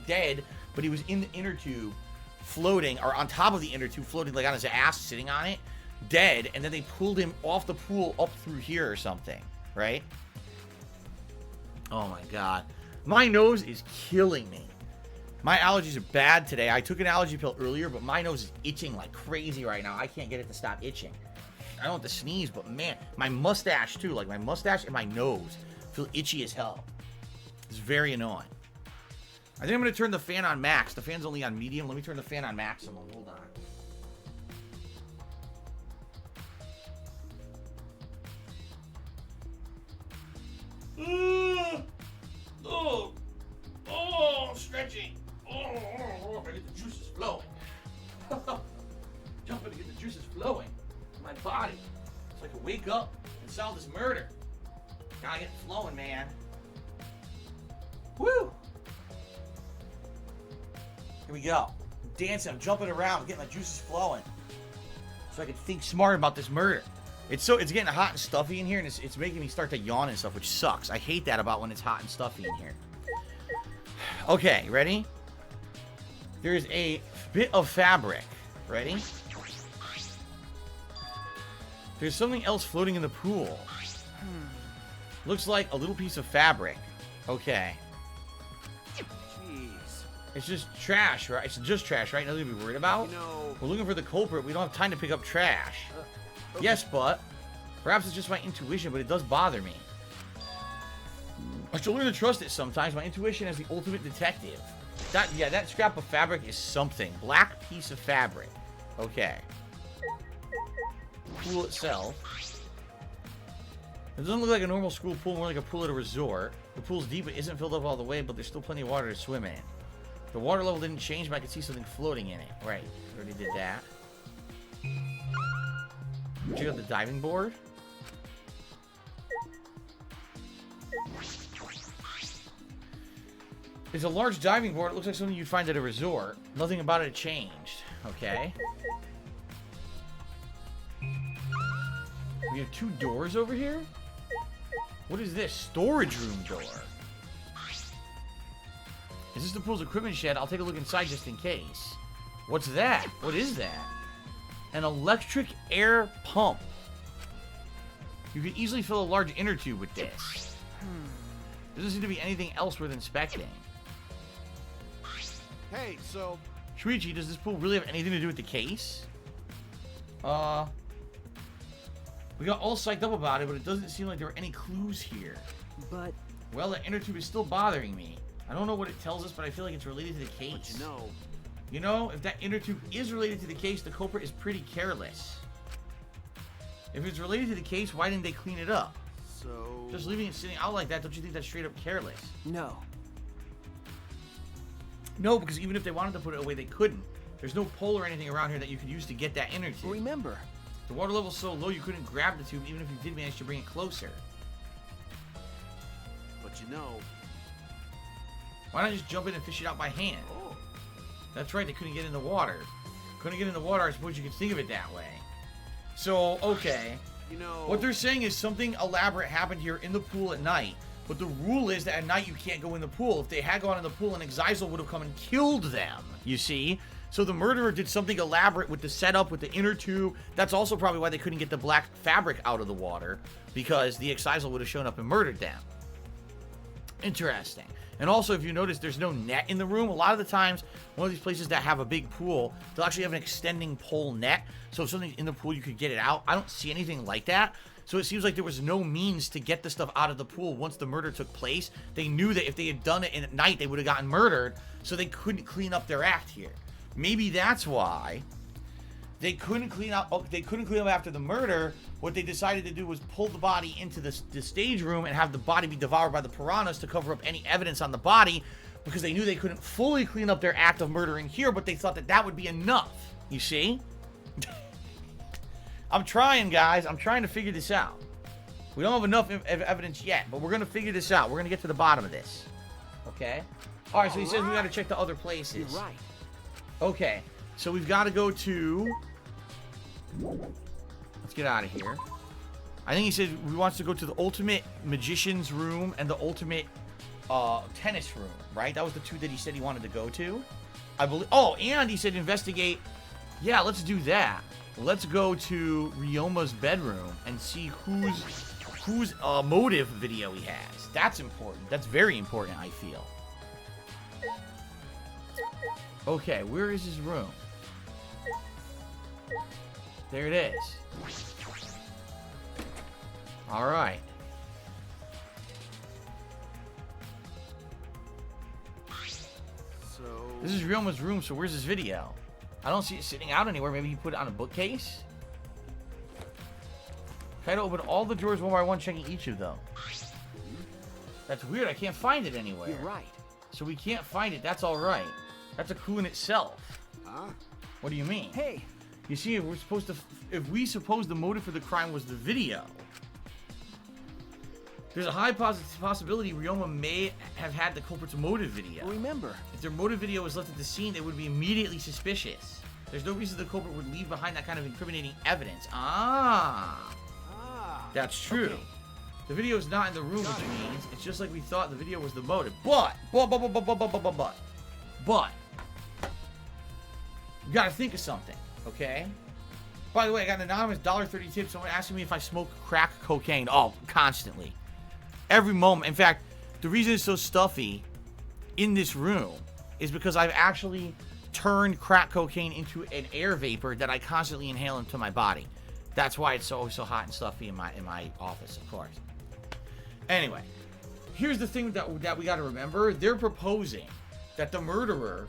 A: dead, but he was in the inner tube, floating, or on top of the inner tube, floating like on his ass, sitting on it, dead, and then they pulled him off the pool up through here or something, right? Oh my god. My nose is killing me. My allergies are bad today. I took an allergy pill earlier, but my nose is itching like crazy right now. I can't get it to stop itching. I don't want to sneeze, but man, my mustache too, like my mustache and my nose feel itchy as hell. It's very annoying. I think I'm going to turn the fan on max. The fan's only on medium. Let me turn the fan on maximum. Hold on. Oh, I'm stretching. Oh, I get the juices flowing. Jumping to get the juices flowing in my body. So I can wake up and solve this murder. Gotta get it flowing, man. Woo! Here we go. I'm dancing, I'm jumping around, getting my juices flowing. So I can think smart about this murder. It's getting hot and stuffy in here, and it's making me start to yawn and stuff, which sucks. I hate that about when it's hot and stuffy in here. Okay, ready? There's a bit of fabric. Ready? There's something else floating in the pool. Looks like a little piece of fabric. Okay.
C: Jeez.
A: It's just trash, right? It's just trash, right? Nothing to be worried about?
C: You know...
A: We're looking for the culprit. We don't have time to pick up trash.
C: Okay.
A: Yes, but... Perhaps it's just my intuition, but it does bother me. I should learn to trust it sometimes. My intuition is the ultimate detective. That scrap of fabric is something. Black piece of fabric. Okay. Pool itself. It doesn't look like a normal school pool, more like a pool at a resort. The pool's deep, it isn't filled up all the way, but there's still plenty of water to swim in. The water level didn't change, but I could see something floating in it. Right, already did that. Check out the diving board. It's a large diving board. It looks like something you'd find at a resort. Nothing about it changed. Okay. We have two doors over here? What is this? Storage room door. Is this the pool's equipment shed? I'll take a look inside just in case. What's that? What is that? An electric air pump. You could easily fill a large inner tube with this. There doesn't seem to be anything else worth inspecting.
B: Hey, so...
A: Shuichi, does this pool really have anything to do with the case? We got all psyched up about it, but it doesn't seem like there were any clues here.
C: But...
A: Well, the inner tube is still bothering me. I don't know what it tells us, but I feel like it's related to the case.
B: But
A: you know, if that inner tube is related to the case, the culprit is pretty careless. If it's related to the case, why didn't they clean it up?
B: So...
A: Just leaving it sitting out like that, don't you think that's straight up careless?
C: No.
A: No, because even if they wanted to put it away, they couldn't. There's no pole or anything around here that you could use to get that inner tube.
C: Remember,
A: The water level's so low you couldn't grab the tube even if you did manage to bring it closer.
B: But you know...
A: Why not just jump in and fish it out by hand?
B: Oh.
A: That's right, they couldn't get in the water. Couldn't get in the water, I suppose you could think of it that way. So, okay.
B: You know...
A: What they're saying is something elaborate happened here in the pool at night. But the rule is that at night you can't go in the pool. If they had gone in the pool, an Exisal would have come and killed them, you see? So the murderer did something elaborate with the setup, with the inner tube. That's also probably why they couldn't get the black fabric out of the water, because the Exisal would have shown up and murdered them. Interesting. And also, if you notice, there's no net in the room. A lot of the times, one of these places that have a big pool, they'll actually have an extending pole net. So if something's in the pool, you could get it out. I don't see anything like that. So it seems like there was no means to get the stuff out of the pool once the murder took place. They knew that if they had done it at night, they would have gotten murdered. So they couldn't clean up their act here. Maybe that's why they couldn't clean up. Oh, they couldn't clean up after the murder. What they decided to do was pull the body into the stage room and have the body be devoured by the piranhas to cover up any evidence on the body, because they knew they couldn't fully clean up their act of murdering here, but they thought that that would be enough. You see? I'm trying, guys. I'm trying to figure this out. We don't have enough evidence yet, but we're going to figure this out. We're going to get to the bottom of this. Okay? All right, so he says we got to check the other places.
C: you're right.
A: Okay, so we've got to go to... Let's get out of here. I think he said he wants to go to the ultimate magician's room and the ultimate tennis room, right? That was the two that he said he wanted to go to. I believe. Oh, and he said investigate. Yeah, let's do that. Let's go to Ryoma's bedroom and see whose motive video he has. That's important. That's very important, I feel. Okay, where is his room? There it is. Alright.
B: So...
A: This is Ryoma's room, so where's his video? I don't see it sitting out anywhere. Maybe he put it on a bookcase? Try to open all the drawers one by one, checking each of them. That's weird. I can't find it anywhere.
C: You're right.
A: So we can't find it. That's alright. That's a clue in itself.
B: Huh?
A: What do you mean?
C: Hey,
A: You see, if we suppose the motive for the crime was the video, there's a high possibility Ryoma may have had the culprit's motive video.
C: remember,
A: If their motive video was left at the scene, they would be immediately suspicious. There's no reason the culprit would leave behind that kind of incriminating evidence. That's true.
C: Okay.
A: The video is not in the room, which means it's just like we thought the video was the motive. But, you gotta think of something, okay? By the way, I got an anonymous $1.30 tip. Someone asking me if I smoke crack cocaine. Oh, constantly. Every moment. In fact, the reason it's so stuffy in this room is because I've actually turned crack cocaine into an air vapor that I constantly inhale into my body. That's why it's so hot and stuffy in my office, of course. Anyway, here's the thing that we got to remember. They're proposing that the murderer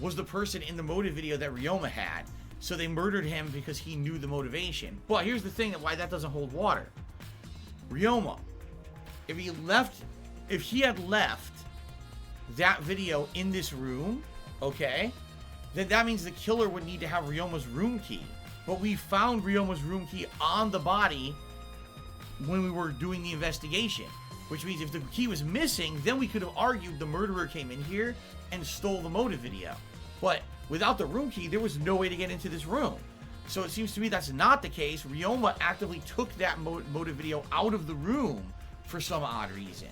A: was the person in the motive video that Ryoma had. So they murdered him because he knew the motivation. But here's the thing why that doesn't hold water. Ryoma, if he had left that video in this room, okay, then that means the killer would need to have Ryoma's room key. But we found Ryoma's room key on the body when we were doing the investigation. Which means if the key was missing, then we could have argued the murderer came in here and stole the motive video. But without the room key, there was no way to get into this room. So it seems to me that's not the case. Ryoma actively took that motive video out of the room for some odd reason.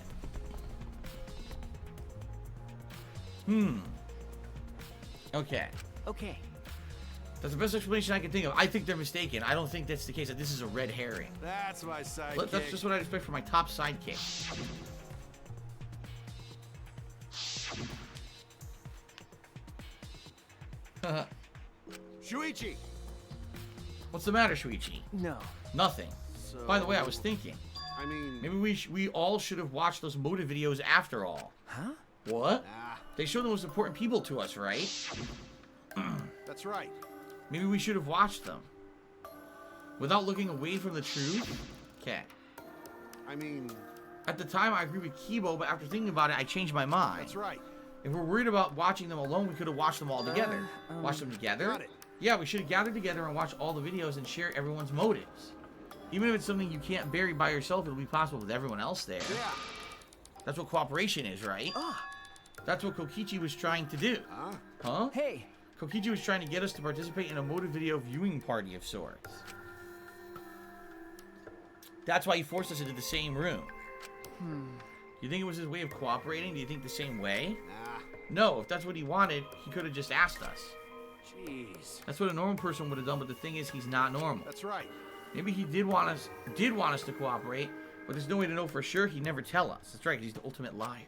A: Okay.
C: Okay.
A: That's the best explanation I can think of. I think they're mistaken. I don't think that's the case. That this is a red herring.
B: That's my sidekick.
A: That's just what I'd expect from my top sidekick.
B: Shuichi!
A: What's the matter, Shuichi?
C: No.
A: Nothing.
B: So,
A: By the way, I was thinking.
B: I mean...
A: Maybe we all should have watched those motive videos after all.
C: Huh?
A: What?
B: Ah,
A: They show the most important people to us, right?
B: that's right.
A: Maybe we should have watched them. Without looking away from the truth? Okay.
B: I mean...
A: At the time, I agree with Kibo, but after thinking about it, I changed my mind.
B: That's right.
A: If we're worried about watching them alone, we could have watched them all together. Watch them together?
B: Got it.
A: Yeah, we should have gathered together and watched all the videos and share everyone's motives. Even if it's something you can't bury by yourself, it'll be possible with everyone else there.
B: Yeah.
A: That's what cooperation is, right?
C: Ah.
A: That's what Kokichi was trying to do.
B: Huh?
A: Huh?
C: Hey.
A: Kokichi was trying to get us to participate in a motive video viewing party of sorts. That's why he forced us into the same room. You think it was his way of cooperating? Do you think the same way?
B: Nah.
A: No, if that's what he wanted, he could have just asked us.
B: Jeez.
A: That's what a normal person would have done, but the thing is, he's not normal.
B: That's right.
A: Maybe he did want us to cooperate, but there's no way to know for sure. He'd never tell us. That's right, he's the ultimate liar.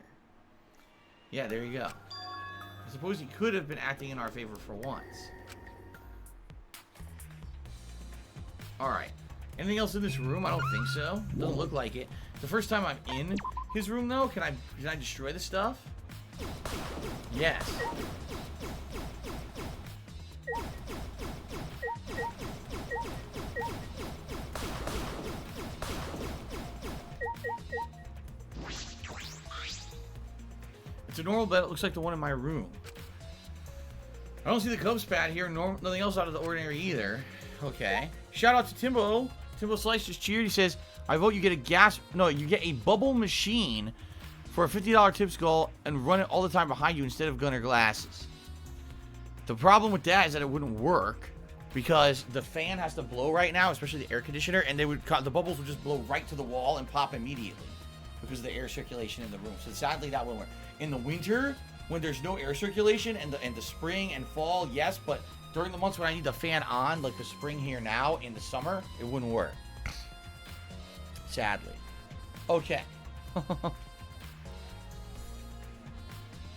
A: Yeah, there you go. I suppose he could have been acting in our favor for once. Alright. Anything else in this room? I don't think so. Doesn't look like it. The first time I'm in his room, though, can I destroy the stuff? Yes. It's a normal bed. It looks like the one in my room. I don't see the Cubs pad here. Nothing else out of the ordinary either. Okay. Shout out to Timbo. Timbo Slice just cheered. He says, I vote you get you get a bubble machine for a $50 tip skull and run it all the time behind you instead of gunner glasses. The problem with that is that it wouldn't work because the fan has to blow right now, especially the air conditioner, and the bubbles would just blow right to the wall and pop immediately because of the air circulation in the room. So sadly, that wouldn't work. In the winter, when there's no air circulation, and the spring and fall, yes, but during the months when I need the fan on, like the spring here now, in the summer, it wouldn't work. Sadly. Okay.